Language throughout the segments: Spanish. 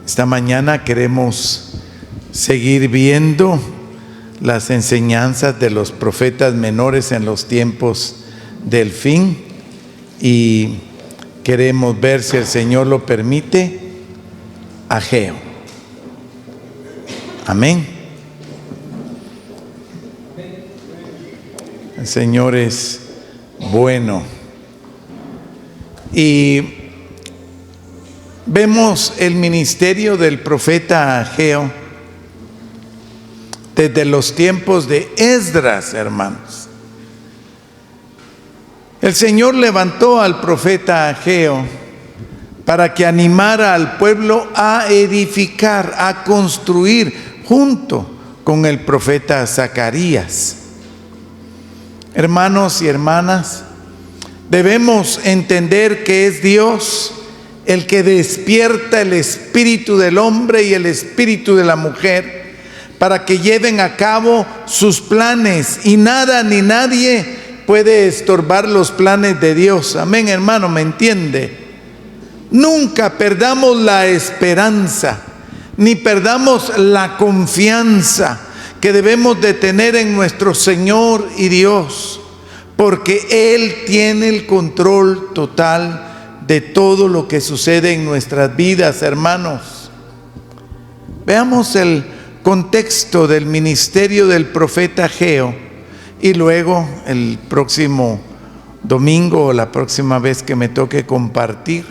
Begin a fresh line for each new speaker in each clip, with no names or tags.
Esta mañana queremos seguir viendo las enseñanzas de los profetas menores en los tiempos del fin y queremos ver, si el Señor lo permite, Ageo. Amén. El Señor es bueno. Y vemos el ministerio del profeta Ageo desde los tiempos de Esdras, hermanos. El Señor levantó al profeta Ageo para que animara al pueblo a edificar, a construir junto con el profeta Zacarías. Hermanos y hermanas, debemos entender que es Dios el que despierta el espíritu del hombre y el espíritu de la mujer para que lleven a cabo sus planes, y nada ni nadie puede estorbar los planes de Dios. Amén, hermano, ¿me entiende? Nunca perdamos la esperanza, ni perdamos la confianza que debemos de tener en nuestro Señor y Dios, porque Él tiene el control total de todo lo que sucede en nuestras vidas, hermanos. Veamos el contexto del ministerio del profeta Ageo y luego el próximo domingo o la próxima vez que me toque compartir,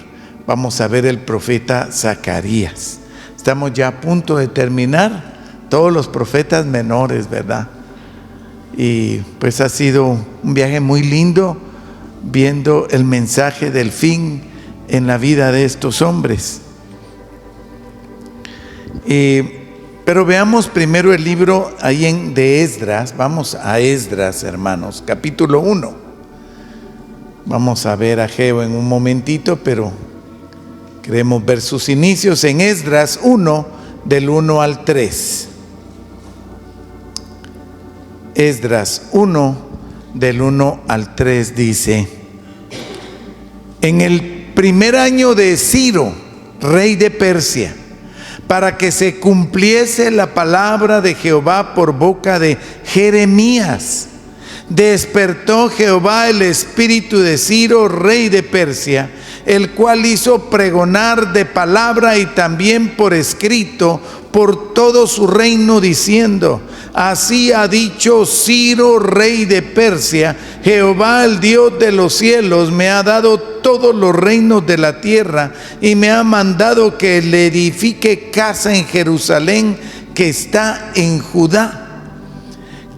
vamos a ver el profeta Zacarías. Estamos ya a punto de terminar todos los profetas menores, ¿verdad? Y pues ha sido un viaje muy lindo viendo el mensaje del fin en la vida de estos hombres. Pero veamos primero el libro ahí de Esdras. Vamos a Esdras, hermanos, capítulo 1. Vamos a ver a Ageo en un momentito, pero queremos ver sus inicios en Esdras 1, del 1 al 3. Esdras 1, del 1 al 3 dice: en el primer año de Ciro, rey de Persia, para que se cumpliese la palabra de Jehová por boca de Jeremías, despertó Jehová el espíritu de Ciro, rey de Persia, el cual hizo pregonar de palabra y también por escrito por todo su reino, diciendo: así ha dicho Ciro, rey de Persia: Jehová, el Dios de los cielos, me ha dado todos los reinos de la tierra y me ha mandado que le edifique casa en Jerusalén, que está en Judá.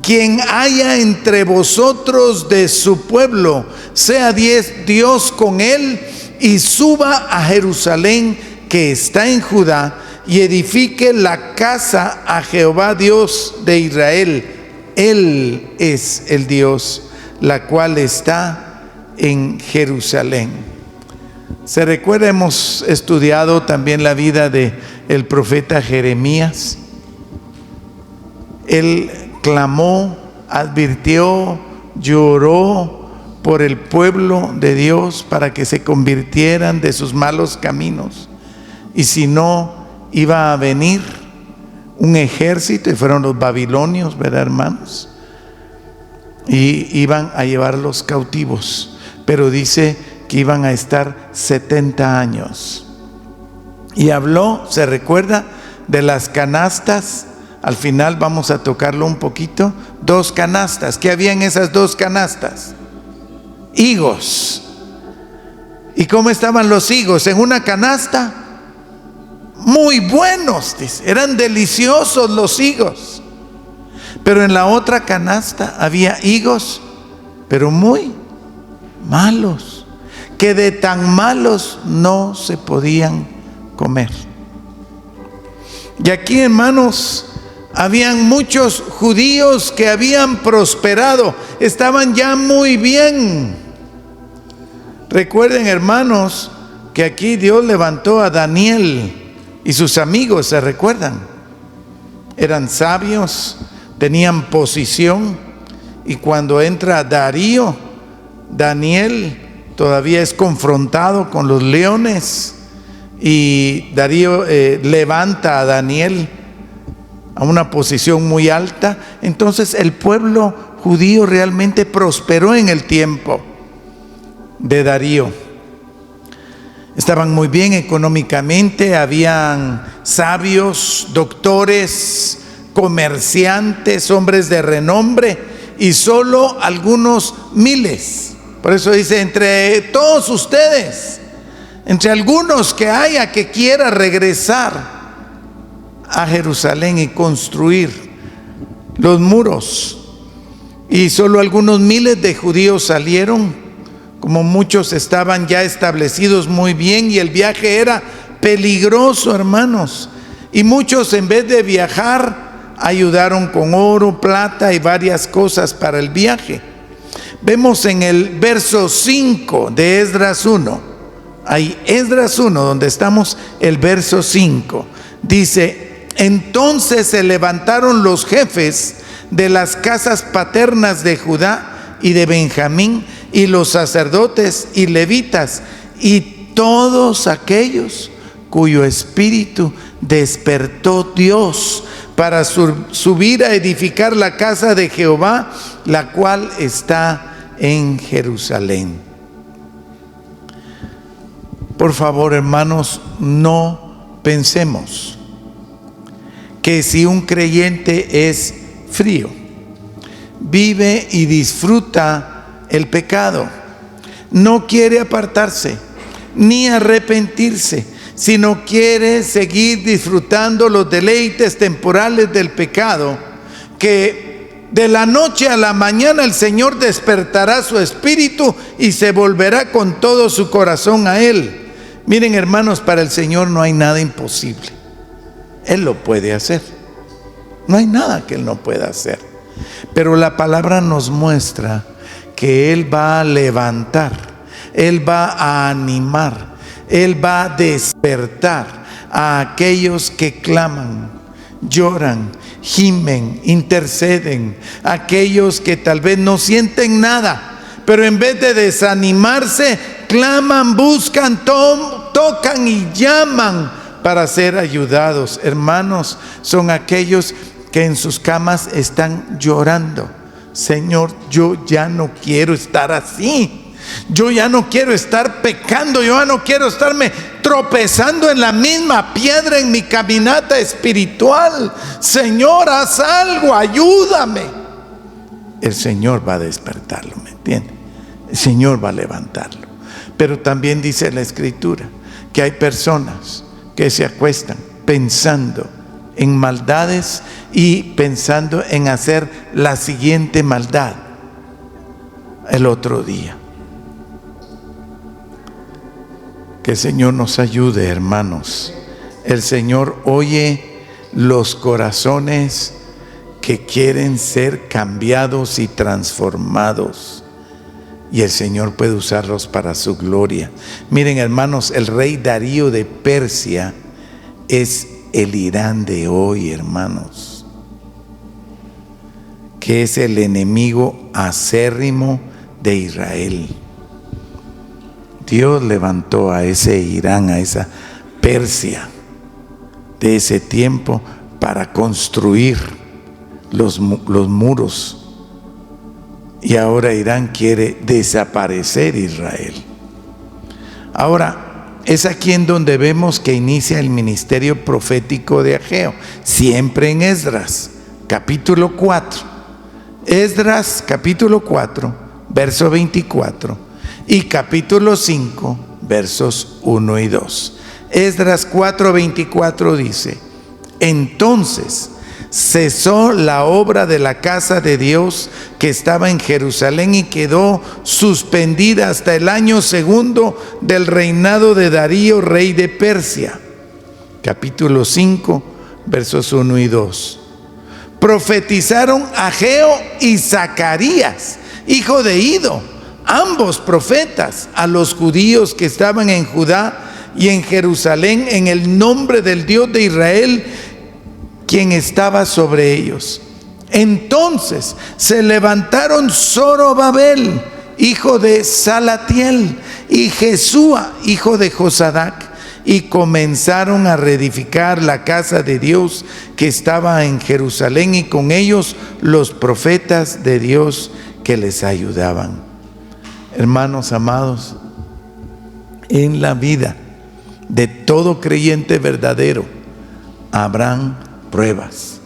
Quien haya entre vosotros de su pueblo, sea Dios con él, y suba a Jerusalén, que está en Judá, y edifique la casa a Jehová Dios de Israel. Él es el Dios, la cual está en Jerusalén. Se recuerda, hemos estudiado también la vida de el profeta Jeremías. Él clamó, advirtió, lloró por el pueblo de Dios para que se convirtieran de sus malos caminos, y si no, iba a venir un ejército, y fueron los babilonios, ¿verdad, hermanos? Y iban a llevarlos cautivos, pero dice que iban a estar 70 años. Y habló, se recuerda, de las canastas. Al final vamos a tocarlo un poquito. 2 canastas. ¿Qué había en esas 2 canastas? Higos. ¿Y cómo estaban los higos? En una canasta, muy buenos, dice. Eran deliciosos los higos. Pero en la otra canasta había higos, pero muy malos, que de tan malos no se podían comer. Y aquí, hermanos, habían muchos judíos que habían prosperado, estaban ya muy bien. Recuerden, hermanos, que aquí Dios levantó a Daniel y sus amigos, ¿se recuerdan? Eran sabios, tenían posición, y cuando entra Darío, Daniel todavía es confrontado con los leones y Darío levanta a Daniel a una posición muy alta. Entonces el pueblo judío realmente prosperó en el tiempo de Darío. Estaban muy bien económicamente, habían sabios, doctores, comerciantes, hombres de renombre, y solo algunos miles. Por eso dice, entre todos ustedes, entre algunos que haya que quiera regresar a Jerusalén y construir los muros. Y solo algunos miles de judíos salieron, como muchos estaban ya establecidos muy bien, y el viaje era peligroso, hermanos. Y muchos, en vez de viajar, ayudaron con oro, plata y varias cosas para el viaje. Vemos en el verso 5 de Esdras 1, ahí Esdras 1, donde estamos, el verso 5, dice: entonces se levantaron los jefes de las casas paternas de Judá y de Benjamín, y los sacerdotes y levitas, y todos aquellos cuyo espíritu despertó Dios para subir a edificar la casa de Jehová, la cual está en Jerusalén. Por favor, hermanos, no pensemos que si un creyente es frío, vive y disfruta el pecado, no quiere apartarse ni arrepentirse, sino quiere seguir disfrutando los deleites temporales del pecado, que de la noche a la mañana el Señor despertará su espíritu y se volverá con todo su corazón a Él. Miren, hermanos, para el Señor no hay nada imposible. Él lo puede hacer. No hay nada que Él no pueda hacer. Pero la palabra nos muestra que Él va a levantar, Él va a animar, Él va a despertar a aquellos que claman, lloran, gimen, interceden, aquellos que tal vez no sienten nada, pero en vez de desanimarse, claman, buscan, tocan y llaman para ser ayudados. Hermanos, son aquellos que en sus camas están llorando: Señor, yo ya no quiero estar así, yo ya no quiero estar pecando, yo ya no quiero estarme tropezando en la misma piedra en mi caminata espiritual. Señor, haz algo, ayúdame. El Señor va a despertarlo, ¿me entiende? El Señor va a levantarlo. Pero también dice la Escritura que hay personas que se acuestan pensando en maldades y pensando en hacer la siguiente maldad el otro día. Que el Señor nos ayude, hermanos. El Señor oye los corazones que quieren ser cambiados y transformados, y el Señor puede usarlos para su gloria. Miren, hermanos, el rey Darío de Persia es el Irán de hoy, hermanos, que es el enemigo acérrimo de Israel. Dios levantó a ese Irán, a esa Persia de ese tiempo, para construir los muros, y ahora Irán quiere desaparecer Israel. Ahora, es aquí en donde vemos que inicia el ministerio profético de Ageo, siempre en Esdras, capítulo 4. Esdras, capítulo 4, verso 24, y capítulo 5, versos 1 y 2. Esdras 4:24 dice: entonces cesó la obra de la casa de Dios que estaba en Jerusalén y quedó suspendida hasta el año segundo del reinado de Darío, rey de Persia. Capítulo 5, versos 1 y 2. Profetizaron Ageo y Zacarías, hijo de Ido, ambos profetas, a los judíos que estaban en Judá y en Jerusalén, en el nombre del Dios de Israel, quien estaba sobre ellos. Entonces se levantaron Zorobabel, hijo de Salatiel, y Jesúa, hijo de Josadac, y comenzaron a reedificar la casa de Dios que estaba en Jerusalén, y con ellos los profetas de Dios que les ayudaban. Hermanos amados, en la vida de todo creyente verdadero habrán pruebas,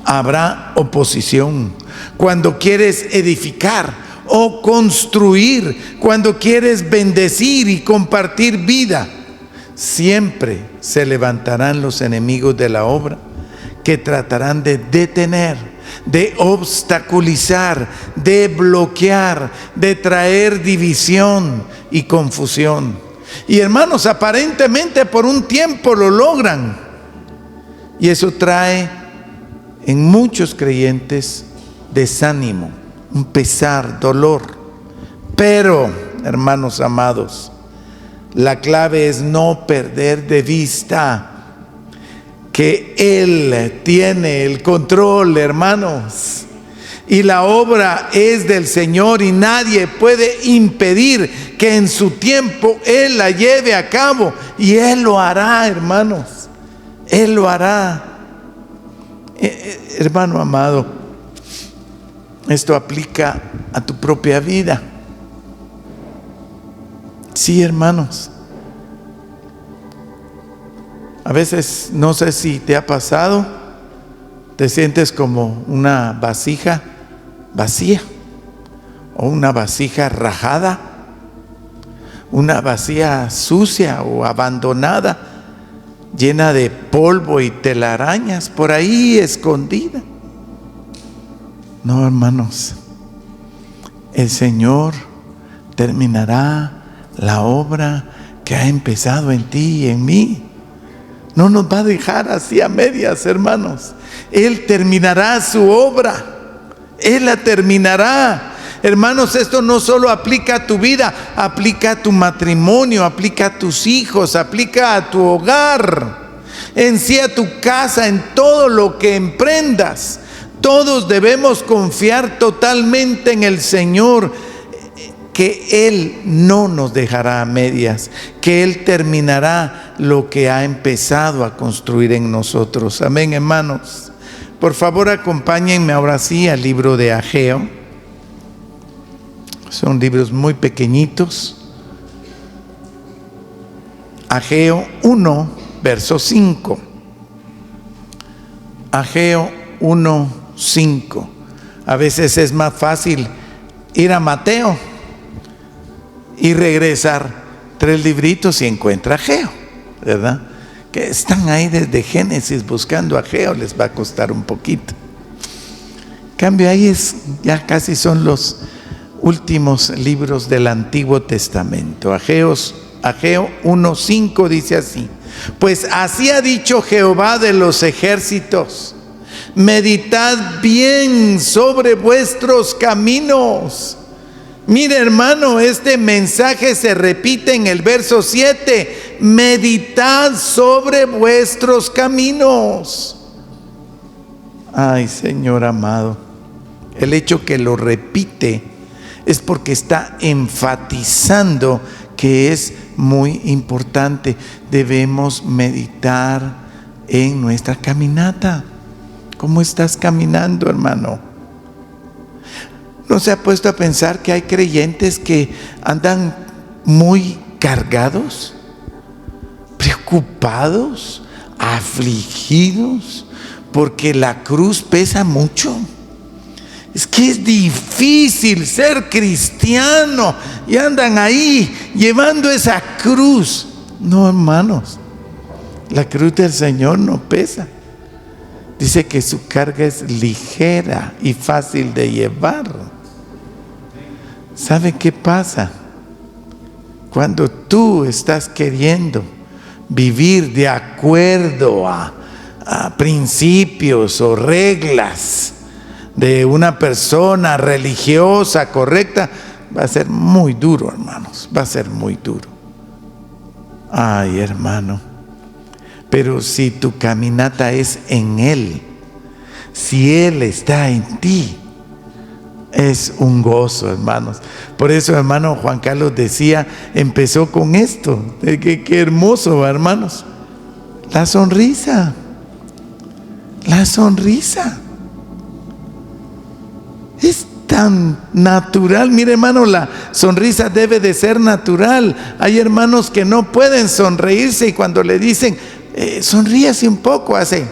habrá oposición. Cuando quieres edificar o construir, cuando quieres bendecir y compartir vida, siempre se levantarán los enemigos de la obra que tratarán de detener, de obstaculizar, de bloquear, de traer división y confusión. Y hermanos, aparentemente por un tiempo lo logran, y eso trae en muchos creyentes desánimo, un pesar, dolor. Pero, hermanos amados, la clave es no perder de vista que Él tiene el control, hermanos. Y la obra es del Señor, y nadie puede impedir que en su tiempo Él la lleve a cabo. Y Él lo hará, hermanos. Él lo hará. Hermano amado, esto aplica a tu propia vida. Sí, hermanos. A veces, no sé si te ha pasado, te sientes como una vasija vacía, o una vasija rajada, una vasija sucia o abandonada, llena de polvo y telarañas por ahí escondida. No, hermanos, el Señor terminará la obra que ha empezado en ti y en mí. No nos va a dejar así a medias, hermanos. Él terminará su obra. Él la terminará. Hermanos, esto no solo aplica a tu vida, aplica a tu matrimonio, aplica a tus hijos, aplica a tu hogar, en sí a tu casa, en todo lo que emprendas. Todos debemos confiar totalmente en el Señor, que Él no nos dejará a medias, que Él terminará lo que ha empezado a construir en nosotros. Amén, hermanos. Por favor, acompáñenme ahora sí al libro de Ageo. Son libros muy pequeñitos. Ageo 1, verso 5. Ageo 1, 5. A veces es más fácil ir a Mateo y regresar 3 libritos y encuentra Ageo, ¿verdad? Que están ahí desde Génesis buscando Ageo, les va a costar un poquito. En cambio, ahí ya casi son los últimos libros del Antiguo Testamento. Ageo 1:5 dice así: pues así ha dicho Jehová de los ejércitos, meditad bien sobre vuestros caminos. Mire, hermano, este mensaje se repite en el verso 7. Meditad sobre vuestros caminos. Ay, Señor amado, el hecho que lo repite es porque está enfatizando que es muy importante. Debemos meditar en nuestra caminata. ¿Cómo estás caminando, hermano? ¿No se ha puesto a pensar que hay creyentes que andan muy cargados, preocupados, afligidos, porque la cruz pesa mucho? Es que es difícil ser cristiano y andan ahí llevando esa cruz. No, hermanos, la cruz del Señor no pesa. Dice que su carga es ligera y fácil de llevar. ¿Sabe qué pasa? Cuando tú estás queriendo vivir de acuerdo a principios o reglas de una persona religiosa correcta, va a ser muy duro, hermanos, va a ser muy duro. Ay, hermano, pero si tu caminata es en Él, si Él está en ti, es un gozo, hermanos. Por eso, hermano Juan Carlos decía, empezó con esto. Qué hermoso, hermanos. La sonrisa. La sonrisa. Es tan natural. Mire, hermano, la sonrisa debe de ser natural. Hay hermanos que no pueden sonreírse y cuando le dicen, sonríase un poco, hace.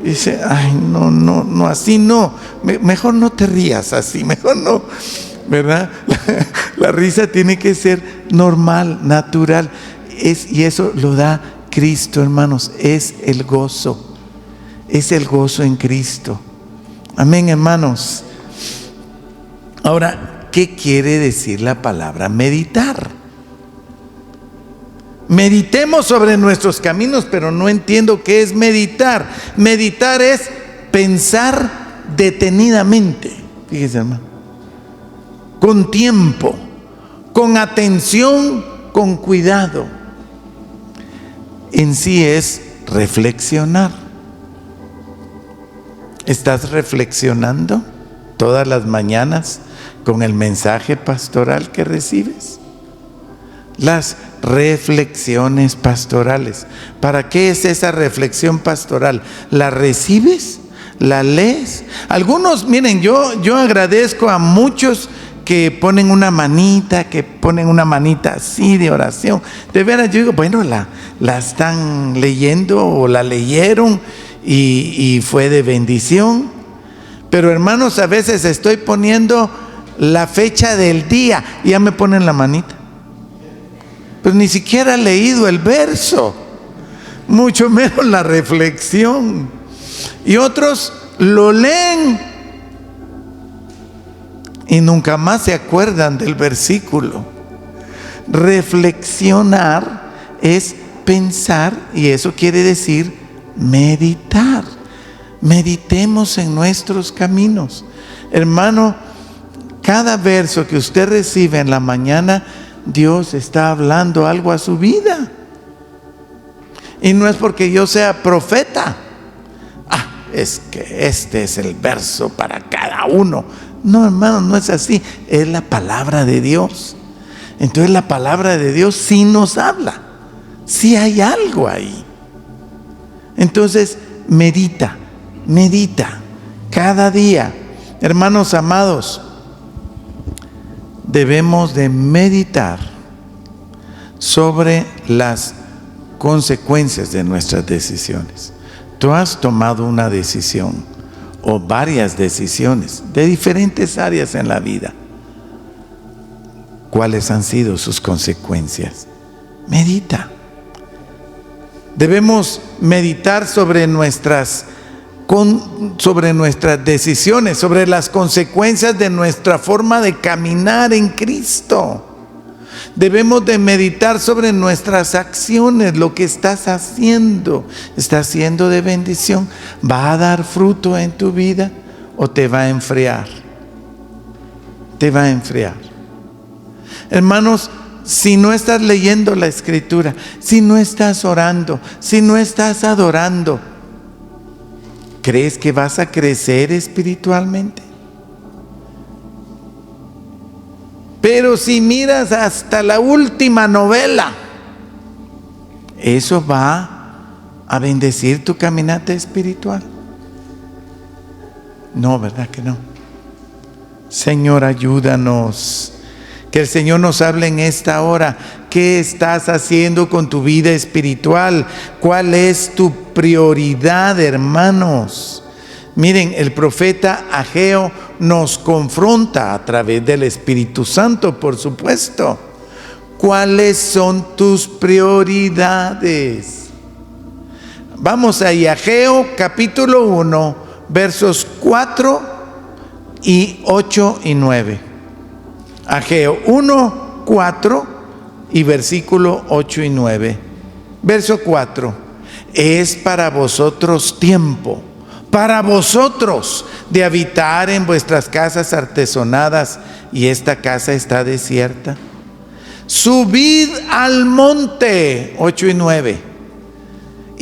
Dice, ay, no, así no. Mejor no te rías así, mejor no. ¿Verdad? La risa tiene que ser normal, natural. Y eso lo da Cristo, hermanos. Es el gozo. Es el gozo en Cristo. Amén, hermanos. Ahora, ¿qué quiere decir la palabra meditar? Meditemos sobre nuestros caminos, pero no entiendo qué es meditar. Meditar es pensar detenidamente. Fíjese, hermano. Con tiempo, con atención, con cuidado. En sí es reflexionar. ¿Estás reflexionando todas las mañanas con el mensaje pastoral que recibes? Las reflexiones pastorales. ¿Para qué es esa reflexión pastoral? ¿La recibes? ¿La lees? Algunos, miren, yo agradezco a muchos que ponen una manita, así de oración. De veras, yo digo, bueno, la están leyendo o la leyeron y fue de bendición. Pero hermanos, a veces estoy poniendo la fecha del día y ya me ponen la manita. Pero ni siquiera he leído el verso, mucho menos la reflexión. Y otros lo leen y nunca más se acuerdan del versículo. Reflexionar es pensar, y eso quiere decir meditar. Meditemos en nuestros caminos. Hermano, cada verso que usted recibe en la mañana, Dios está hablando algo a su vida. Y no es porque yo sea profeta. Es que este es el verso para cada uno. No, hermano, no es así. Es la palabra de Dios. Entonces la palabra de Dios sí nos habla. Sí hay algo ahí. Entonces medita cada día. Hermanos amados, debemos de meditar sobre las consecuencias de nuestras decisiones. Tú has tomado una decisión o varias decisiones de diferentes áreas en la vida. ¿Cuáles han sido sus consecuencias? Medita. Debemos meditar sobre nuestras decisiones, sobre las consecuencias de nuestra forma de caminar en Cristo. Debemos de meditar sobre nuestras acciones, lo que estás haciendo. ¿Está siendo de bendición? ¿Va a dar fruto en tu vida o te va a enfriar? Te va a enfriar. Hermanos, si no estás leyendo la Escritura, si no estás orando, si no estás adorando, ¿crees que vas a crecer espiritualmente? Pero si miras hasta la última novela, ¿eso va a bendecir tu caminata espiritual? No, ¿verdad que no? Señor, ayúdanos. Que el Señor nos hable en esta hora. ¿Qué estás haciendo con tu vida espiritual? ¿Cuál es tu prioridad, hermanos? Miren, el profeta Ageo nos confronta a través del Espíritu Santo, por supuesto. ¿Cuáles son tus prioridades? Vamos ahí, Ageo capítulo 1, versos 4 y 8 y 9. Ageo 1, 4 y versículo 8 y 9. Verso 4. Es para vosotros tiempo, para vosotros, de habitar en vuestras casas artesonadas, y esta casa está desierta. Subid al monte, 8 y 9,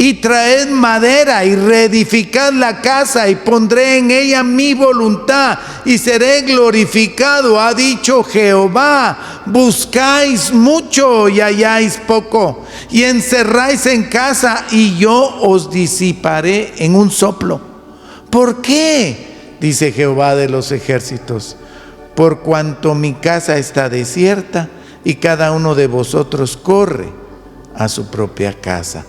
y traed madera y reedificad la casa y pondré en ella mi voluntad y seré glorificado, ha dicho Jehová. Buscáis mucho y halláis poco, y encerráis en casa y yo os disiparé en un soplo. ¿Por qué? Dice Jehová de los ejércitos. Por cuanto mi casa está desierta y cada uno de vosotros corre a su propia casa.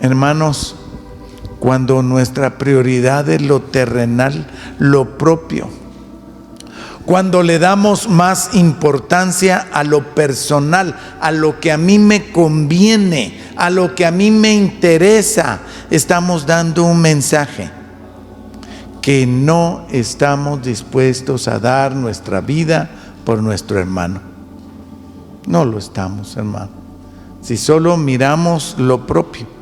Hermanos, cuando nuestra prioridad es lo terrenal, lo propio, cuando le damos más importancia a lo personal, a lo que a mí me conviene, a lo que a mí me interesa, estamos dando un mensaje que no estamos dispuestos a dar nuestra vida por nuestro hermano. No lo estamos, hermano. Si solo miramos lo propio,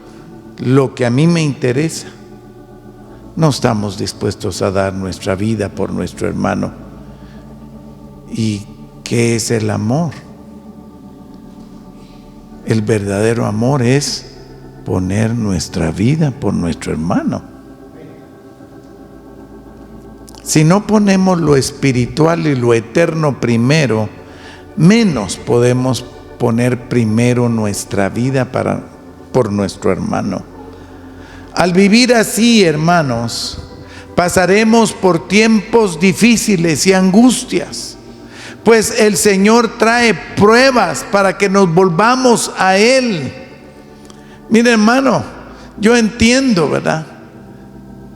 lo que a mí me interesa, no estamos dispuestos a dar nuestra vida por nuestro hermano. ¿Y qué es el amor? El verdadero amor es poner nuestra vida por nuestro hermano. Si no ponemos lo espiritual y lo eterno primero, menos podemos poner primero nuestra vida por nuestro hermano. Al vivir así, hermanos, pasaremos por tiempos difíciles y angustias, pues el Señor trae pruebas para que nos volvamos a Él. Mire, hermano, yo entiendo, ¿verdad?,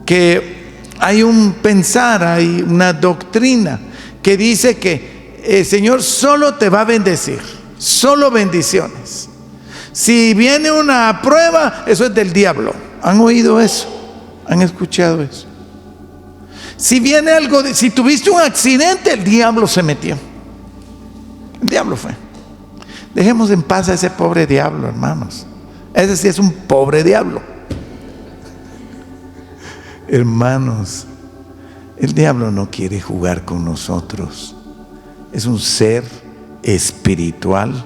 que hay un pensar, hay una doctrina que dice que el Señor solo te va a bendecir, solo bendiciones. Si viene una prueba, eso es del diablo. ¿Han oído eso? ¿Han escuchado eso? Si viene algo, si tuviste un accidente, el diablo se metió. El diablo fue. Dejemos en paz a ese pobre diablo, hermanos. Ese sí es un pobre diablo. Hermanos, el diablo no quiere jugar con nosotros. Es un ser espiritual,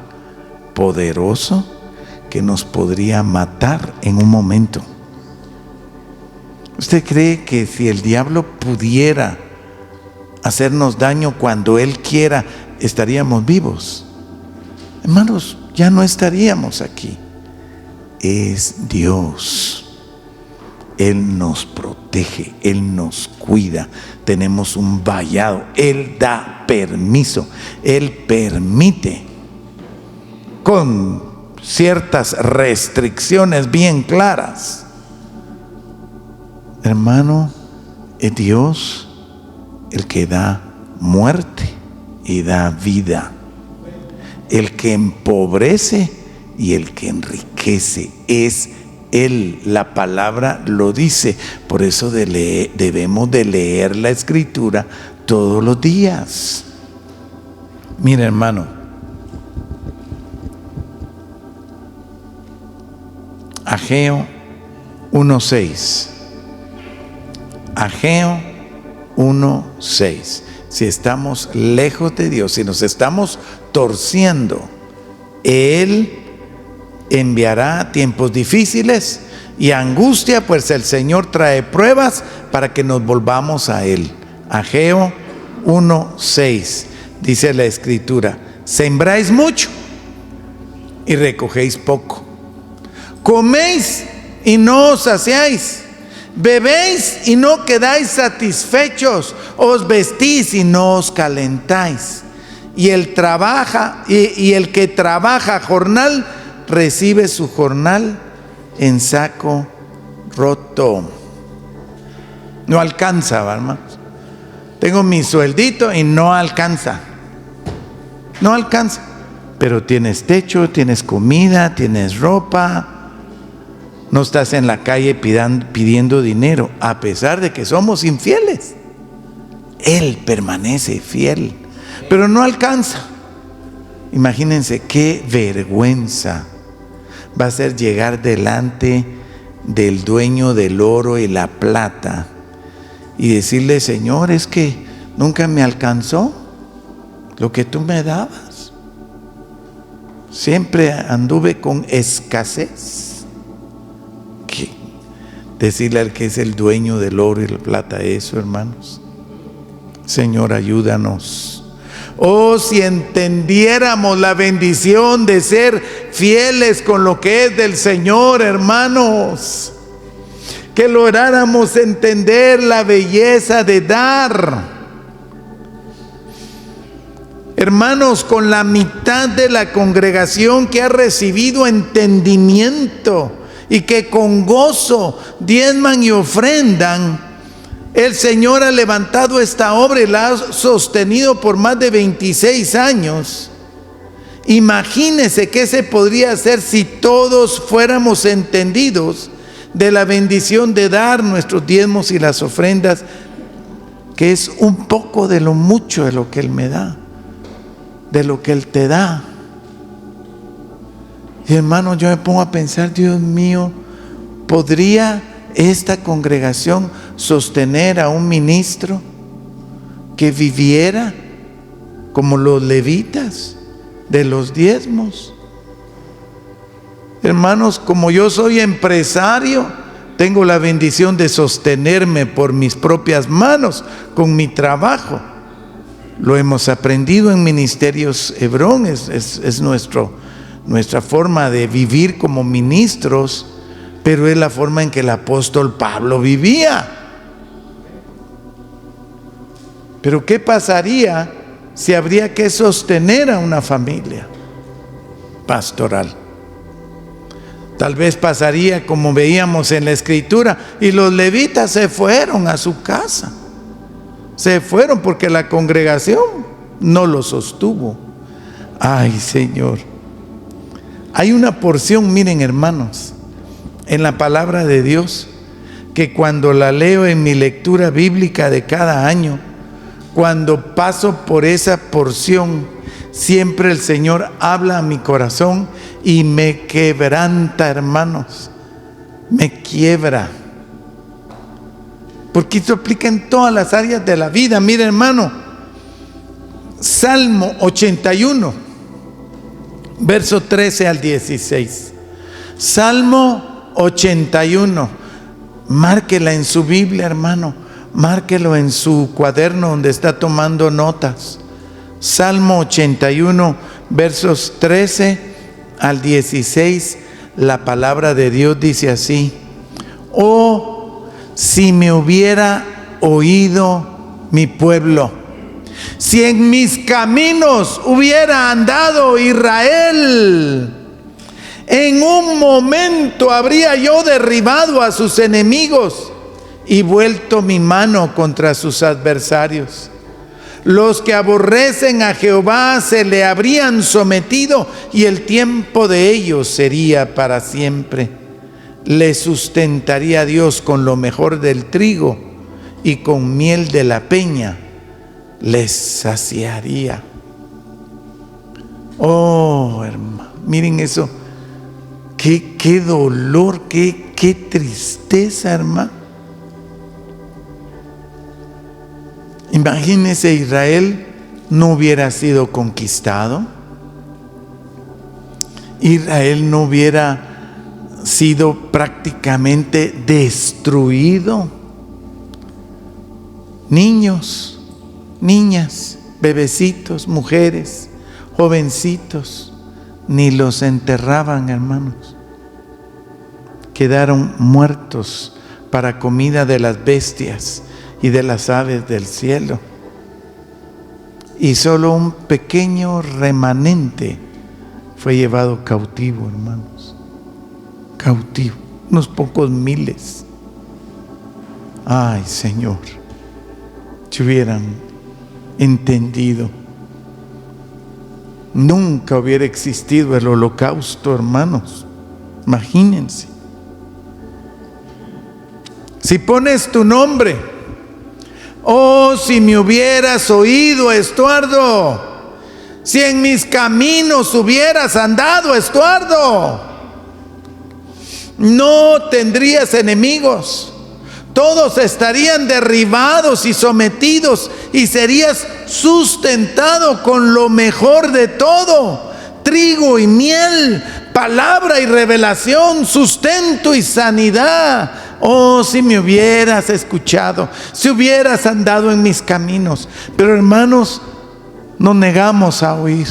poderoso, que nos podría matar en un momento. ¿Usted cree que si el diablo pudiera hacernos daño cuando él quiera, estaríamos vivos? Hermanos, ya no estaríamos aquí. Es Dios. Él nos protege, Él nos cuida. Tenemos un vallado, Él da permiso, Él permite, con ciertas restricciones bien claras. Hermano, es Dios el que da muerte y da vida, el que empobrece y el que enriquece. Es Él, la palabra lo dice. Por eso debemos de leer la Escritura todos los días. Mira, hermano, Ageo 1:6. Ageo 1:6. Si estamos lejos de Dios, si nos estamos torciendo, Él enviará tiempos difíciles y angustia, pues el Señor trae pruebas para que nos volvamos a Él. Ageo 1:6. Dice la Escritura: sembráis mucho y recogéis poco. Coméis y no os saciáis. Bebéis y no quedáis satisfechos. Os vestís y no os calentáis. Y el que trabaja jornal recibe su jornal en saco roto. No alcanza, hermanos. Tengo mi sueldito y no alcanza. No alcanza. Pero tienes techo, tienes comida, tienes ropa. No estás en la calle pidiendo dinero, a pesar de que somos infieles. Él permanece fiel, pero no alcanza. Imagínense qué vergüenza va a ser llegar delante del dueño del oro y la plata y decirle: Señor, es que nunca me alcanzó lo que tú me dabas. Siempre anduve con escasez. decirle al que es el dueño del oro y la plata eso, hermanos. Señor, ayúdanos. Oh, si entendiéramos la bendición de ser fieles con lo que es del Señor, hermanos. Que lográramos entender la belleza de dar. Hermanos, con la mitad de la congregación que ha recibido entendimiento y que con gozo diezman y ofrendan, el Señor ha levantado esta obra y la ha sostenido por más de 26 años. Imagínense qué se podría hacer si todos fuéramos entendidos de la bendición de dar nuestros diezmos y las ofrendas, que es un poco de lo mucho de lo que Él me da, de lo que Él te da. Y hermano, yo me pongo a pensar, Dios mío, ¿podría esta congregación sostener a un ministro que viviera como los levitas de los diezmos? Hermanos, como yo soy empresario, tengo la bendición de sostenerme por mis propias manos con mi trabajo. Lo hemos aprendido en Ministerios Hebrón, es nuestra forma de vivir como ministros, pero es la forma en que el apóstol Pablo vivía. Pero ¿qué pasaría si habría que sostener a una familia pastoral? Tal vez pasaría como veíamos en la Escritura, y los levitas se fueron a su casa. Se fueron porque la congregación no los sostuvo. Ay, Señor. Hay una porción, miren hermanos, en la palabra de Dios, que cuando la leo en mi lectura bíblica de cada año, cuando paso por esa porción, siempre el Señor habla a mi corazón y me quebranta, hermanos, me quiebra, porque esto aplica en todas las áreas de la vida. Mire, hermano, Salmo 81, verso 13 al 16. Salmo 81, márquela en su Biblia, hermano, márquelo en su cuaderno donde está tomando notas. Salmo 81, versos 13 al 16, la palabra de Dios dice así: oh, si me hubiera oído mi pueblo, si en mis caminos hubiera andado Israel, en un momento habría yo derribado a sus enemigos y vuelto mi mano contra sus adversarios. Los que aborrecen a Jehová se le habrían sometido y el tiempo de ellos sería para siempre. Le sustentaría Dios con lo mejor del trigo y con miel de la peña les saciaría. Oh, hermano, miren eso. Qué dolor, qué tristeza, hermano. Imagínense, Israel no hubiera sido conquistado, Israel no hubiera sido prácticamente destruido. Niños, niñas, bebecitos, mujeres, jovencitos, ni los enterraban, hermanos. Quedaron muertos para comida de las bestias y de las aves del cielo. Y solo un pequeño remanente fue llevado cautivo, hermanos. Cautivo, unos pocos miles. Ay, Señor, si hubieran entendido, nunca hubiera existido el holocausto, hermanos. Imagínense. Si pones tu nombre, oh, si me hubieras oído, Estuardo, si en mis caminos hubieras andado, Estuardo, no tendrías enemigos, todos estarían derribados y sometidos y serías sustentado con lo mejor de todo: trigo y miel, palabra y revelación, sustento y sanidad. Oh, si me hubieras escuchado, si hubieras andado en mis caminos. Pero hermanos, nos negamos a oír.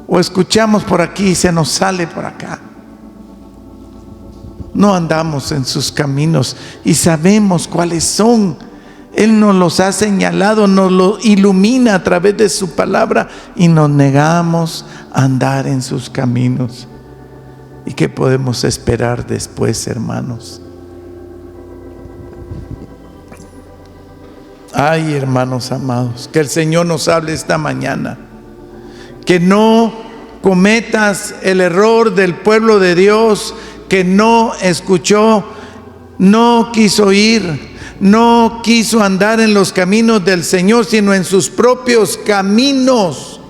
O escuchamos por aquí y se nos sale por acá. No andamos en sus caminos y sabemos cuáles son. Él nos los ha señalado, nos lo ilumina a través de su palabra y nos negamos a andar en sus caminos. ¿Y qué podemos esperar después, hermanos? Ay, hermanos amados, que el Señor nos hable esta mañana. Que no cometas el error del pueblo de Dios que no escuchó, no quiso ir, no quiso andar en los caminos del Señor, sino en sus propios caminos.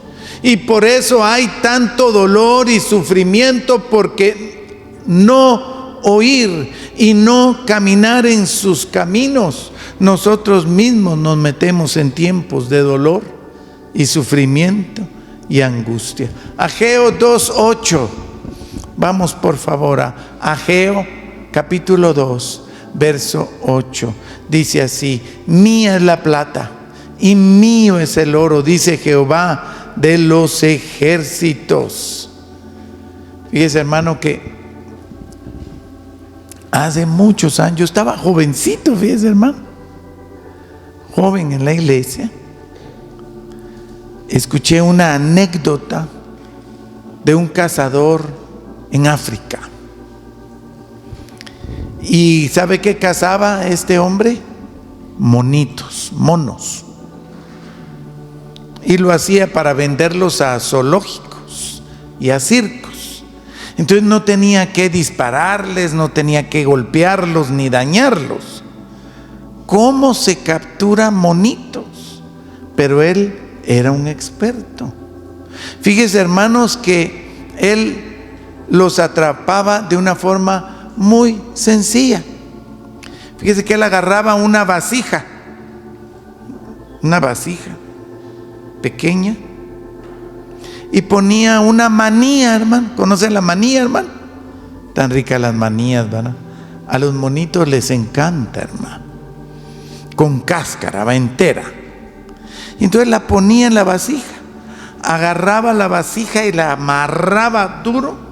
Y por eso hay tanto dolor y sufrimiento, porque no oír y no caminar en sus caminos, nosotros mismos nos metemos en tiempos de dolor y sufrimiento y angustia. Ageo 2:8. Vamos por favor a Ageo capítulo 2, verso 8. Dice así: mía es la plata y mío es el oro, dice Jehová de los ejércitos. Fíjese, hermano, que hace muchos años, yo estaba jovencito, fíjese, hermano, joven en la iglesia, escuché una anécdota de un cazador en África. ¿Y sabe qué cazaba este hombre? Monitos, monos. Y lo hacía para venderlos a zoológicos y a circos. Entonces no tenía que dispararles, no tenía que golpearlos ni dañarlos. ¿Cómo se captura monitos? Pero él era un experto. Fíjese, hermanos, que él los atrapaba de una forma muy sencilla. Fíjese que él agarraba una vasija pequeña, y ponía una manía, hermano. ¿Conocen la manía, hermano? Tan ricas las manías, ¿verdad? A los monitos les encanta, hermano. Con cáscara, va entera. Y entonces la ponía en la vasija, agarraba la vasija y la amarraba duro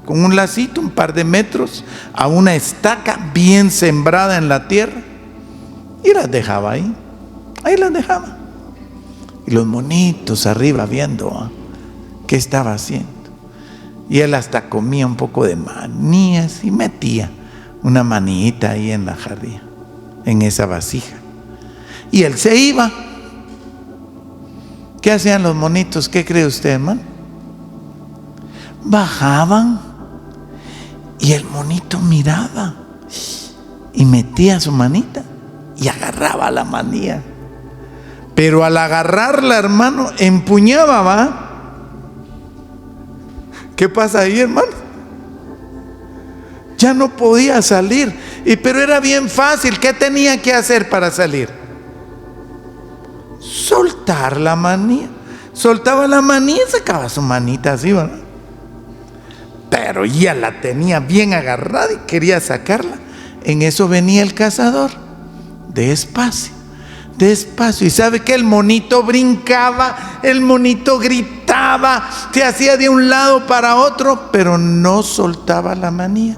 con un lacito, un par de metros, a una estaca bien sembrada en la tierra, y las dejaba ahí las dejaba. Y los monitos arriba viendo qué estaba haciendo. Y él hasta comía un poco de manías y metía una manita ahí en la jarría, en esa vasija. Y él se iba. ¿Qué hacían los monitos? ¿Qué cree usted, hermano? Bajaban y el monito miraba y metía su manita y agarraba la manía. Pero al agarrarla, hermano, empuñaba, ¿va? ¿Qué pasa ahí, hermano? Ya no podía salir. Pero era bien fácil. ¿Qué tenía que hacer para salir? Soltar la manía. Soltaba la manía y sacaba su manita así, ¿verdad? Pero ya la tenía bien agarrada y quería sacarla. En eso venía el cazador, despacio, despacio. Y sabe que el monito brincaba, el monito gritaba, se hacía de un lado para otro, pero no soltaba la manía.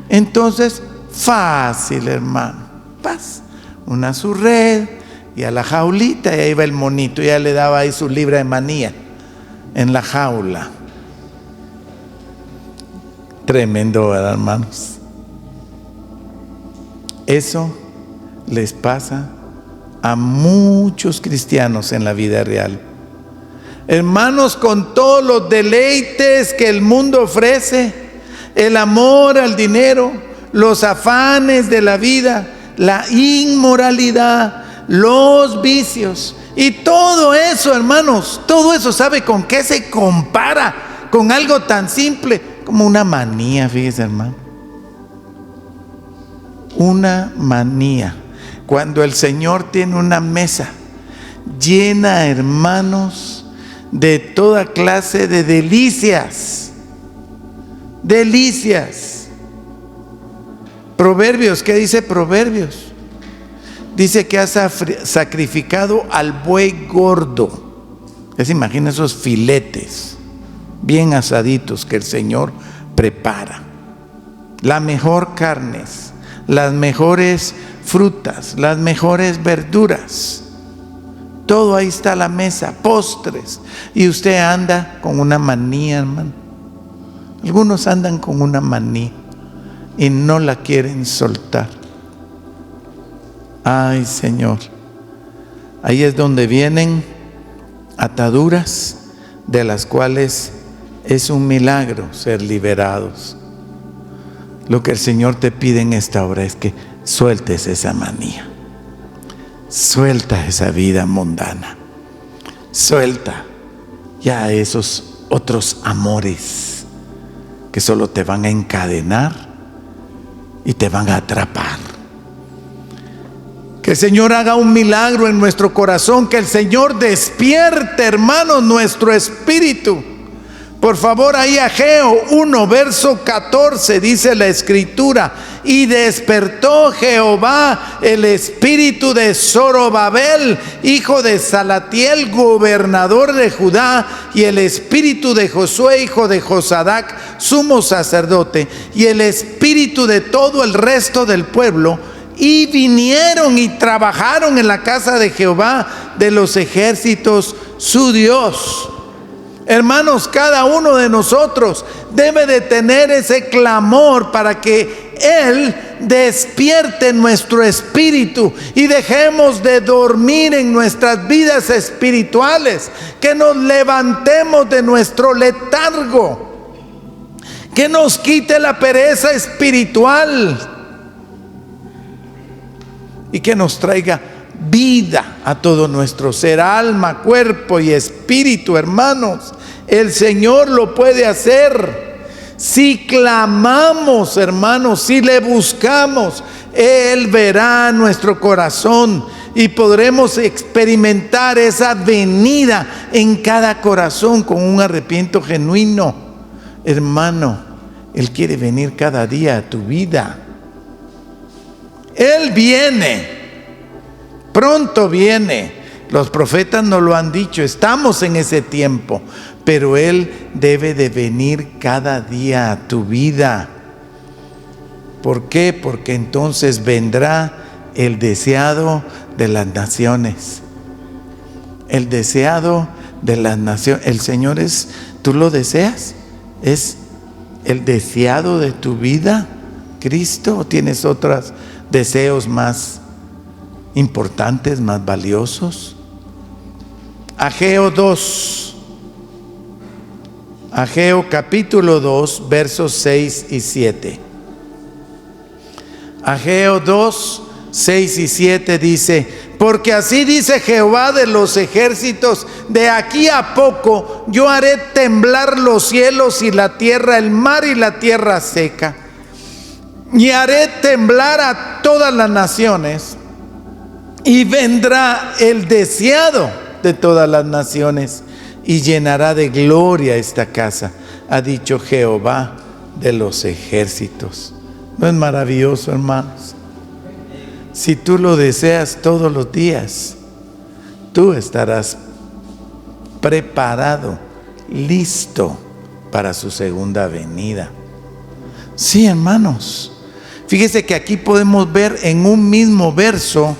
Entonces, fácil, hermano. Paz, una su red y a la jaulita, y ahí va el monito. Ya le daba ahí su libra de manía en la jaula. Tremendo, ¿verdad, hermanos? Eso les pasa a muchos cristianos en la vida real. Hermanos, con todos los deleites que el mundo ofrece, el amor al dinero, los afanes de la vida, la inmoralidad, los vicios y todo eso, hermanos, todo eso, ¿sabe con qué se compara? Con algo tan simple como una manía, fíjese, hermano. Una manía. Cuando el Señor tiene una mesa llena, hermanos, de toda clase de delicias. Delicias. Proverbios, ¿qué dice Proverbios? Dice que has sacrificado al buey gordo. Ya se imagina esos filetes bien asaditos que el Señor prepara. La mejor carnes, las mejores frutas, las mejores verduras. Todo ahí está a la mesa, postres. Y usted anda con una manía, hermano. Algunos andan con una manía y no la quieren soltar. Ay, Señor. Ahí es donde vienen ataduras de las cuales es un milagro ser liberados. Lo que el Señor te pide en esta hora es que sueltes esa manía. Suelta esa vida mundana. Suelta ya esos otros amores que solo te van a encadenar y te van a atrapar. Que el Señor haga un milagro en nuestro corazón. Que el Señor despierte, hermanos, nuestro espíritu. Por favor, ahí Ageo 1, verso 14, dice la Escritura: y despertó Jehová el espíritu de Zorobabel, hijo de Salatiel, gobernador de Judá, y el espíritu de Josué, hijo de Josadac, sumo sacerdote, y el espíritu de todo el resto del pueblo, y vinieron y trabajaron en la casa de Jehová de los ejércitos, su Dios. Hermanos, cada uno de nosotros debe de tener ese clamor para que Él despierte nuestro espíritu y dejemos de dormir en nuestras vidas espirituales, que nos levantemos de nuestro letargo, que nos quite la pereza espiritual y que nos traiga vida a todo nuestro ser, alma, cuerpo y espíritu. Hermanos, el Señor lo puede hacer si clamamos, hermanos, si le buscamos. Él verá nuestro corazón y podremos experimentar esa venida en cada corazón con un arrepentimiento genuino. Hermano, Él quiere venir cada día a tu vida. Él viene. Pronto viene. Los profetas nos lo han dicho, estamos en ese tiempo, pero Él debe de venir cada día a tu vida. ¿Por qué? Porque entonces vendrá el deseado de las naciones. El deseado de las naciones. El Señor es, ¿tú lo deseas? ¿Es el deseado de tu vida, Cristo? ¿O tienes otros deseos más importantes, más valiosos? Ageo 2, Ageo capítulo 2, versos 6 y 7. Ageo 2, 6 y 7 dice: porque así dice Jehová de los ejércitos, de aquí a poco yo haré temblar los cielos y la tierra, el mar y la tierra seca, y haré temblar a todas las naciones, y vendrá el deseado de todas las naciones y llenará de gloria esta casa, ha dicho Jehová de los ejércitos. ¿No es maravilloso, hermanos? Si tú lo deseas todos los días, tú estarás preparado, listo para su segunda venida. Sí, hermanos. Fíjese que aquí podemos ver en un mismo verso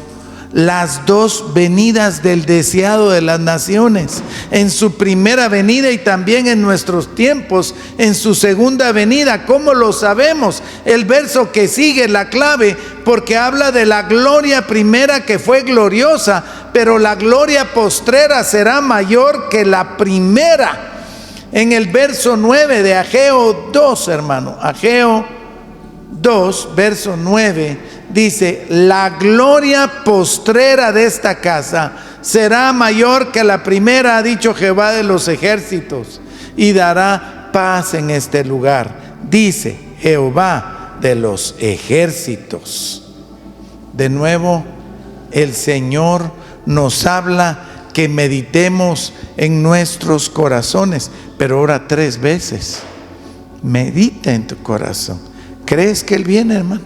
las dos venidas del deseado de las naciones, en su primera venida y también en nuestros tiempos en su segunda venida. ¿Cómo lo sabemos? El verso que sigue, la clave, porque habla de la gloria primera que fue gloriosa, pero la gloria postrera será mayor que la primera. En el verso 9 de Ageo 2, hermano, Ageo 2, verso 9, dice: la gloria postrera de esta casa será mayor que la primera, ha dicho Jehová de los ejércitos, y dará paz en este lugar, dice Jehová de los ejércitos. De nuevo, el Señor nos habla que meditemos en nuestros corazones, pero ahora 3 veces. Medita en tu corazón. ¿Crees que Él viene, hermano?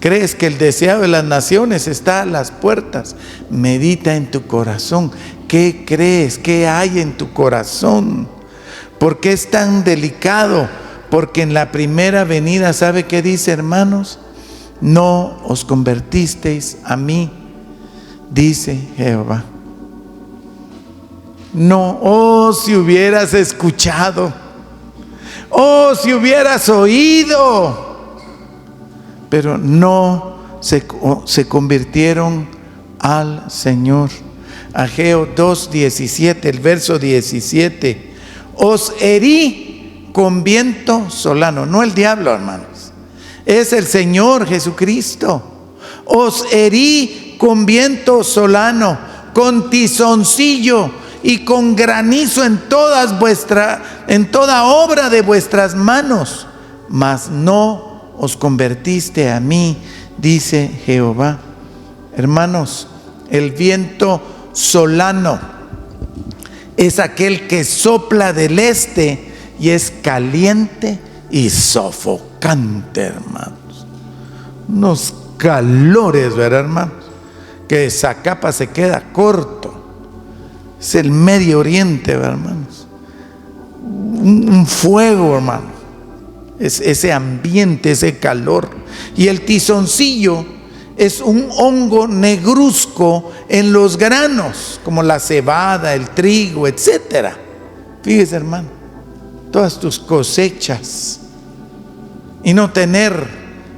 crees que el deseo de las naciones está a las puertas. Medita en tu corazón. ¿Qué crees? ¿Qué hay en tu corazón? ¿Por qué es tan delicado? Porque en la primera venida, ¿sabe qué dice, hermanos? No os convertisteis a mí, dice Jehová. No, oh, si hubieras escuchado, oh, si hubieras oído, pero no se convirtieron al Señor. Ageo 2:17, el verso 17. Os herí con viento solano, no el diablo, hermanos, es el Señor Jesucristo. Os herí con viento solano, con tizoncillo y con granizo en toda obra de vuestras manos, mas no os convertiste a mí, dice Jehová. Hermanos, el viento solano es aquel que sopla del este y es caliente y sofocante, hermanos. Unos calores, ¿verdad, hermanos? Que esa capa se queda corto. Es el Medio Oriente, ¿verdad, hermanos? Un fuego, hermano. Es ese ambiente, ese calor. Y el tizoncillo es un hongo negruzco en los granos, como la cebada, el trigo, etcétera. Fíjese, hermano, todas tus cosechas y no tener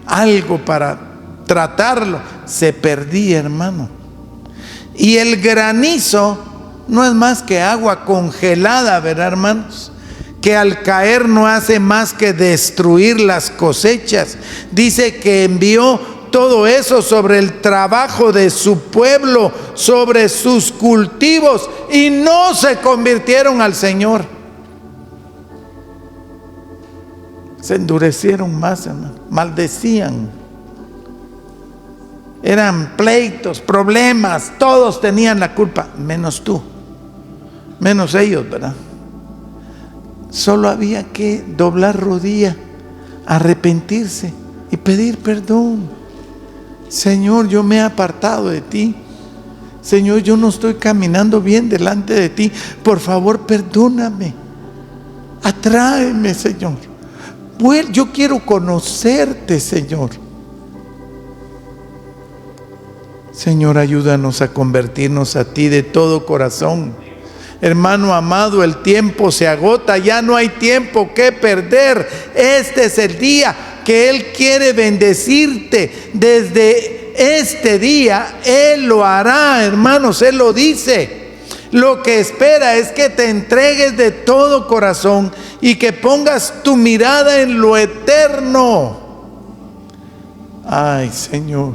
algo para tratarlo, se perdía, hermano. Y el granizo no es más que agua congelada, ¿verdad, hermanos? Que al caer no hace más que destruir las cosechas. Dice que envió todo eso sobre el trabajo de su pueblo, sobre sus cultivos, y no se convirtieron al Señor. Se endurecieron más, hermano. Maldecían. Eran pleitos, problemas, todos tenían la culpa, menos tú, menos ellos, ¿verdad? Solo había que doblar rodilla, arrepentirse y pedir perdón. Señor, yo me he apartado de ti. Señor, yo no estoy caminando bien delante de ti. Por favor, perdóname. Atráeme, Señor. Yo quiero conocerte, Señor. Señor, ayúdanos a convertirnos a ti de todo corazón. Hermano amado, el tiempo se agota, ya no hay tiempo que perder. Este es el día que Él quiere bendecirte. Desde este día Él lo hará, hermanos, Él lo dice. Lo que espera es que te entregues de todo corazón y que pongas tu mirada en lo eterno. Ay, Señor,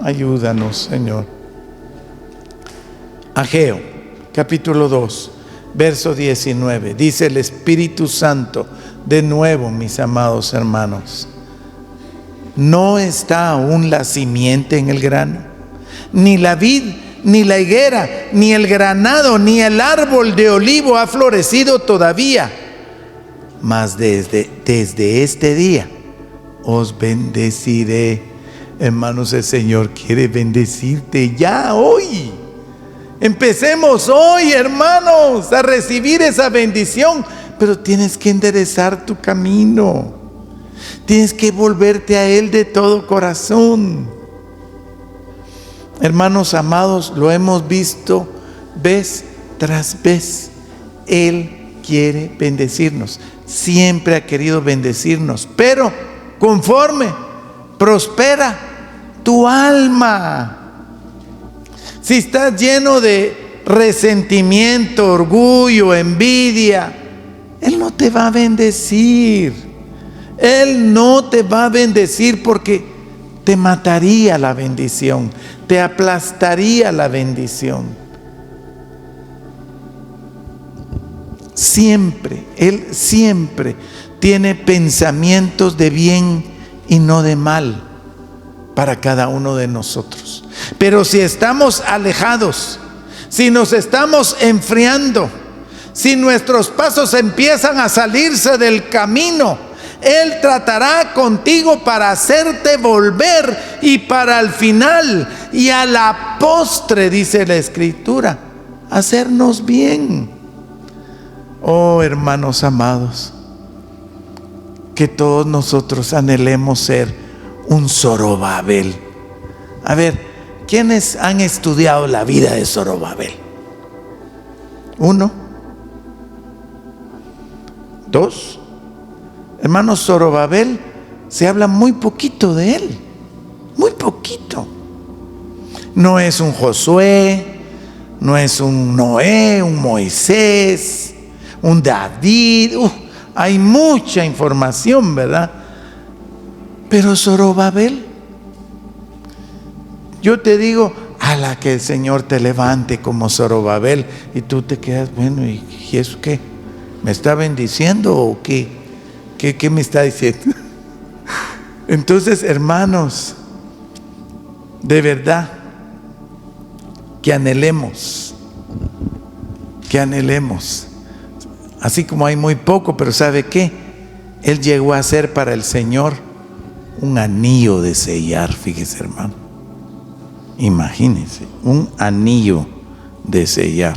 ayúdanos, Señor. Ageo, capítulo 2, verso 19. Dice el Espíritu Santo de nuevo, mis amados hermanos: ¿no está aún la simiente en el grano? Ni la vid, ni la higuera, ni el granado, ni el árbol de olivo ha florecido todavía. Mas desde este día os bendeciré. Hermanos, el Señor quiere bendecirte ya hoy. Empecemos hoy, hermanos, a recibir esa bendición. Pero tienes que enderezar tu camino. Tienes que volverte a Él de todo corazón. Hermanos amados, lo hemos visto vez tras vez. Él quiere bendecirnos. Siempre ha querido bendecirnos. Pero conforme prospera tu alma. Si estás lleno de resentimiento, orgullo, envidia, Él no te va a bendecir. Él no te va a bendecir porque te mataría la bendición, te aplastaría la bendición. Siempre, Él siempre tiene pensamientos de bien y no de mal para cada uno de nosotros. Pero si estamos alejados, si nos estamos enfriando, si nuestros pasos empiezan a salirse del camino, Él tratará contigo para hacerte volver y para el final y a la postre, dice la Escritura, hacernos bien. Oh, hermanos amados, que todos nosotros anhelemos ser un Zorobabel. A ver, ¿quiénes han estudiado la vida de Zorobabel? 1, 2. Hermanos, Zorobabel se habla muy poquito de él, muy poquito. No es un Josué, no es un Noé, un Moisés, un David. Hay mucha información, ¿verdad? Pero Zorobabel, yo te digo, a la que el Señor te levante como Zorobabel, y tú te quedas, bueno, ¿y eso qué? ¿Me está bendiciendo o qué? ¿Qué me está diciendo? Entonces, hermanos, de verdad, que anhelemos, así como hay muy poco, pero ¿sabe qué? Él llegó a ser para el Señor un anillo de sellar, fíjese, hermano. Imagínense, un anillo de sellar.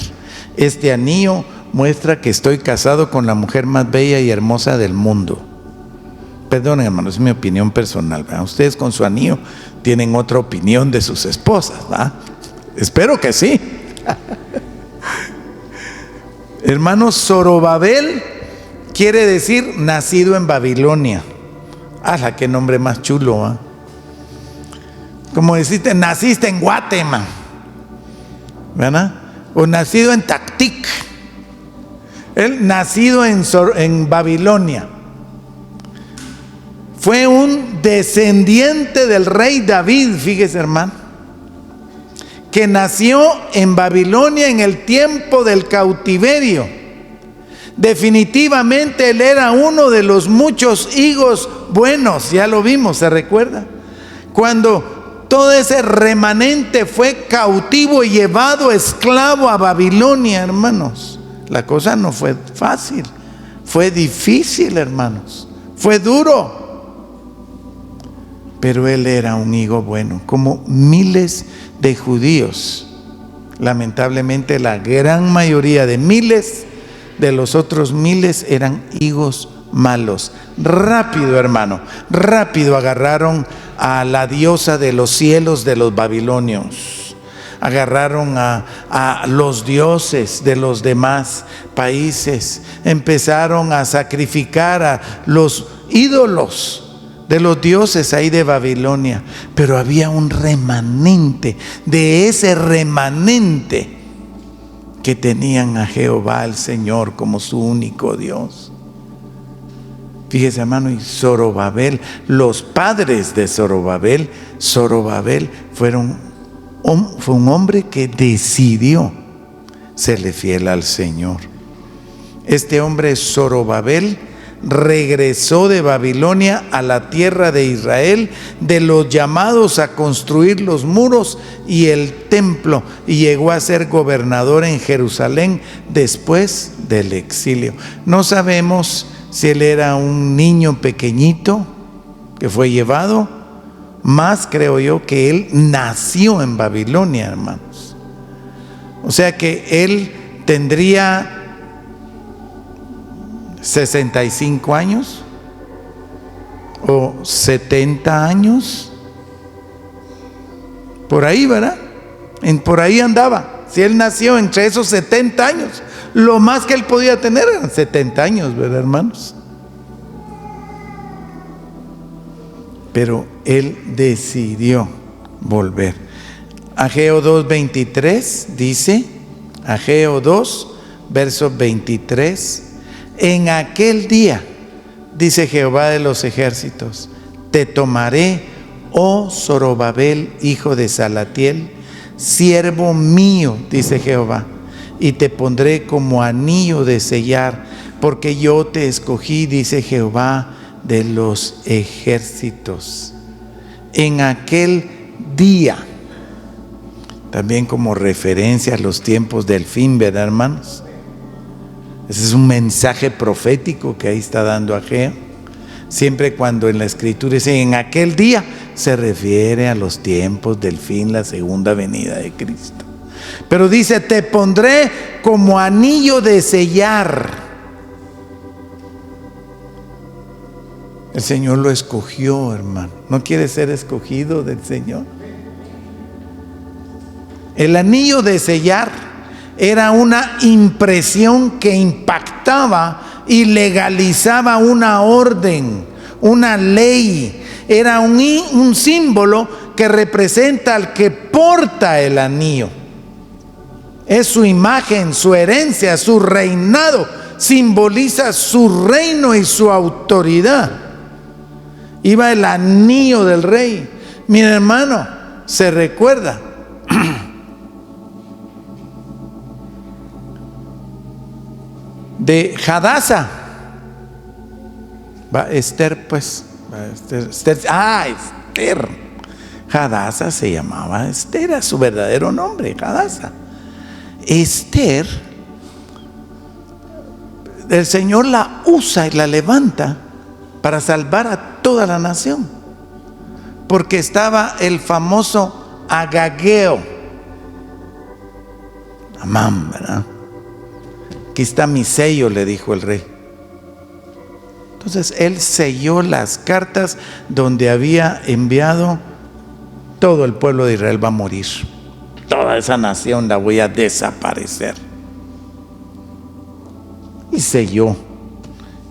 Este anillo muestra que estoy casado con la mujer más bella y hermosa del mundo. Perdonen, hermanos, es mi opinión personal, ¿verdad? Ustedes con su anillo tienen otra opinión de sus esposas, ¿verdad? Espero que sí. Hermanos, Zorobabel quiere decir nacido en Babilonia. ¡Hala, qué nombre más chulo! ¿Eh? Como deciste, naciste en Guatemala, ¿verdad? O nacido en Tactic. Él nacido en Babilonia. Fue un descendiente del rey David, fíjese, hermano, que nació en Babilonia en el tiempo del cautiverio. Definitivamente él era uno de los muchos higos buenos, ya lo vimos, ¿se recuerda? Cuando todo ese remanente fue cautivo y llevado esclavo a Babilonia, hermanos, la cosa no fue fácil, fue difícil, hermanos, fue duro. Pero él era un higo bueno, como miles de judíos. Lamentablemente la gran mayoría de miles de los otros miles eran higos malos. Rápido, hermano, rápido agarraron a la diosa de los cielos de los babilonios. Agarraron a los dioses de los demás países. Empezaron a sacrificar a los ídolos de los dioses ahí de Babilonia. Pero había un remanente, de ese remanente que tenían a Jehová el Señor como su único Dios. Fíjese, hermano, y Zorobabel, los padres de Zorobabel, fue un hombre que decidió serle fiel al Señor. Este hombre Zorobabel regresó de Babilonia a la tierra de Israel, de los llamados a construir los muros y el templo, y llegó a ser gobernador en Jerusalén después del exilio. No sabemos si él era un niño pequeñito que fue llevado, más creo yo que él nació en Babilonia, hermanos. O sea que él tendría 65 años o 70 años, por ahí, ¿verdad? Por ahí andaba. Si él nació entre esos 70 años, lo más que él podía tener eran 70 años, ¿verdad, hermanos? Pero él decidió volver. Ageo 2:23 dice, Ageo 2, verso 23, en aquel día, dice Jehová de los ejércitos, te tomaré, oh Zorobabel, hijo de Salatiel, siervo mío, dice Jehová, y te pondré como anillo de sellar, porque yo te escogí, dice Jehová de los ejércitos. En aquel día, también como referencia a los tiempos del fin, ¿verdad, hermanos? Ese es un mensaje profético que ahí está dando Ageo. Siempre cuando en la Escritura dice en aquel día, se refiere a los tiempos del fin, la segunda venida de Cristo. Pero dice, te pondré como anillo de sellar. El Señor lo escogió, hermano. ¿No quiere ser escogido del Señor? El anillo de sellar era una impresión que impactaba y legalizaba una orden, una ley. Era un símbolo que representa al que porta el anillo. Es su imagen, su herencia, su reinado. Simboliza su reino y su autoridad. Iba el anillo del rey. Mi hermano, se recuerda de Hadasa. Esther, pues. Esther. Hadasa se llamaba Esther, era su verdadero nombre, Hadasa. Esther, el Señor la usa y la levanta para salvar a toda la nación, porque estaba el famoso Agageo, Amán, ¿verdad? Aquí está mi sello, le dijo el rey. Entonces él selló las cartas donde había enviado: todo el pueblo de Israel va a morir, toda esa nación la voy a desaparecer. Y selló.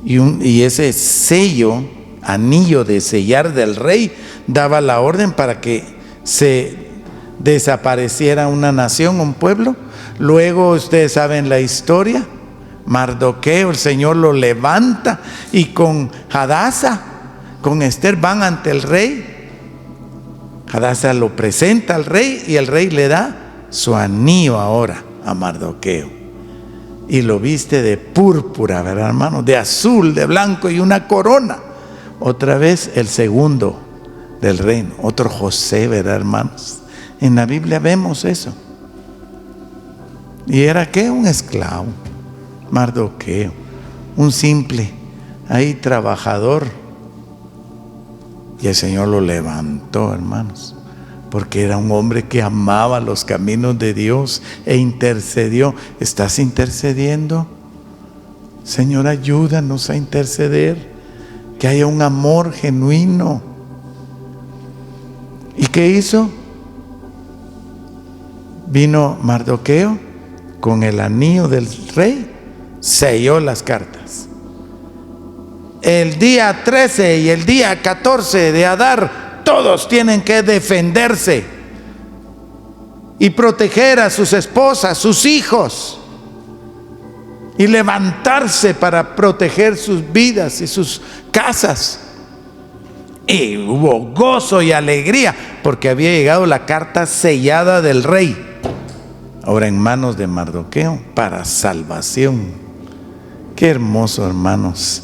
Y ese sello, anillo de sellar del rey, daba la orden para que se desapareciera una nación, un pueblo. Luego ustedes saben la historia. Mardoqueo, el Señor lo levanta y con Hadasa, con Esther, van ante el rey. Hadasa lo presenta al rey y el rey le da su anillo ahora a Mardoqueo. Y lo viste de púrpura, ¿verdad, hermano? De azul, de blanco y una corona. Otra vez el segundo del reino, otro José, ¿verdad, hermanos? En la Biblia vemos eso. ¿Y era qué? Un esclavo, Mardoqueo, un simple, ahí trabajador. Y el Señor lo levantó, hermanos, porque era un hombre que amaba los caminos de Dios e intercedió. ¿Estás intercediendo? Señor, ayúdanos a interceder, que haya un amor genuino. ¿Y qué hizo? Vino Mardoqueo con el anillo del rey, selló las cartas. El día 13 y el día 14 de Adar, todos tienen que defenderse y proteger a sus esposas, sus hijos, y levantarse para proteger sus vidas y sus casas. Y hubo gozo y alegría porque había llegado la carta sellada del rey, ahora en manos de Mardoqueo, para salvación. Qué hermoso, hermanos.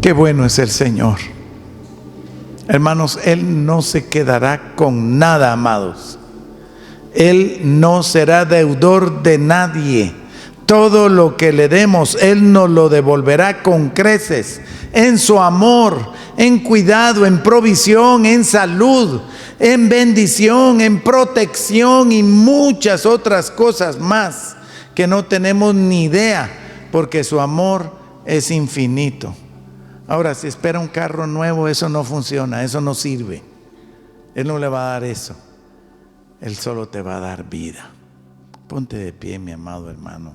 Qué bueno es el Señor. Hermanos, Él no se quedará con nada, amados. Él no será deudor de nadie. Todo lo que le demos, Él nos lo devolverá con creces, en su amor, en cuidado, en provisión, en salud, en bendición, en protección y muchas otras cosas más que no tenemos ni idea, porque su amor es infinito. Ahora, si espera un carro nuevo, eso no funciona, eso no sirve. Él no le va a dar eso. Él solo te va a dar vida. Ponte de pie, mi amado hermano,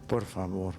por favor.